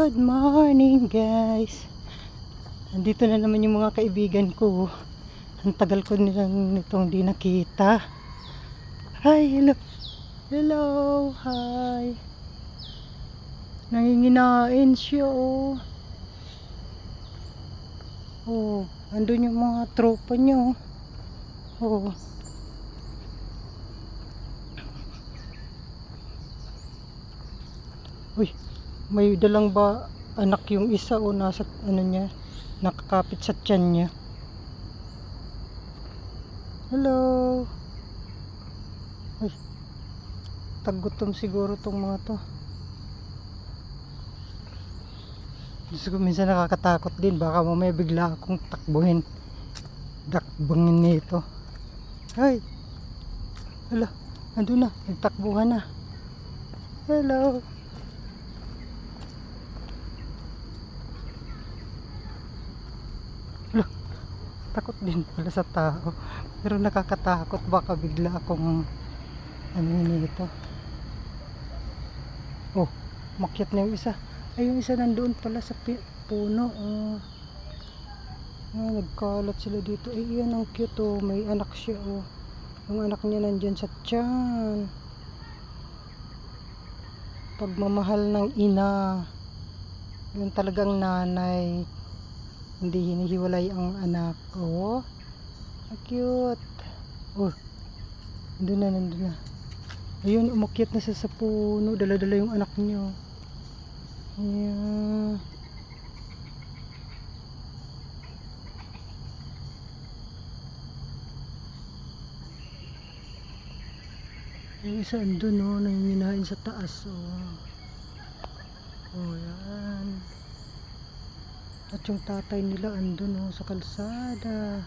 Good morning guys. Nandito na naman yung mga kaibigan ko. Ang tagal ko nilang nitong di nakita. Hi, hello. Hello, hi. Nanginginain siya oh. Oh, andun yung mga tropa niyo. Oh. Uy, may dalang ba anak yung isa o nasa ano niya, nakakapit sa tiyan niya. Hello. Uy, tagutom siguro tong mga to. Gusto ko minsan nakakatakot din, baka mamaya bigla akong takbuhin, dakbangin nito. Ay, hala, andun na, nagtakbuhan na. Hello. Takot din pala sa tao, pero nakakatakot, baka bigla akong ano nito. Oh, makyat na yung isa. Ay, yung isa nandoon pala sa puno. Oh. Ah, nagkalat sila dito. Ay, yan ang cute oh, may anak siya oh. Yung anak niya nandyan sa tiyan. Pagmamahal ng ina, yung talagang nanay, hindi hinihiwalay ang anak. Oh, cute. Oh, nandun na. Ayun, umakyat na sa puno, dala-dala yung anak niyo. Ayan. Yung isa andun oh, nanginginain sa taas oh. Oh, yan. At yung tatay nila andun oh, sa kalsada.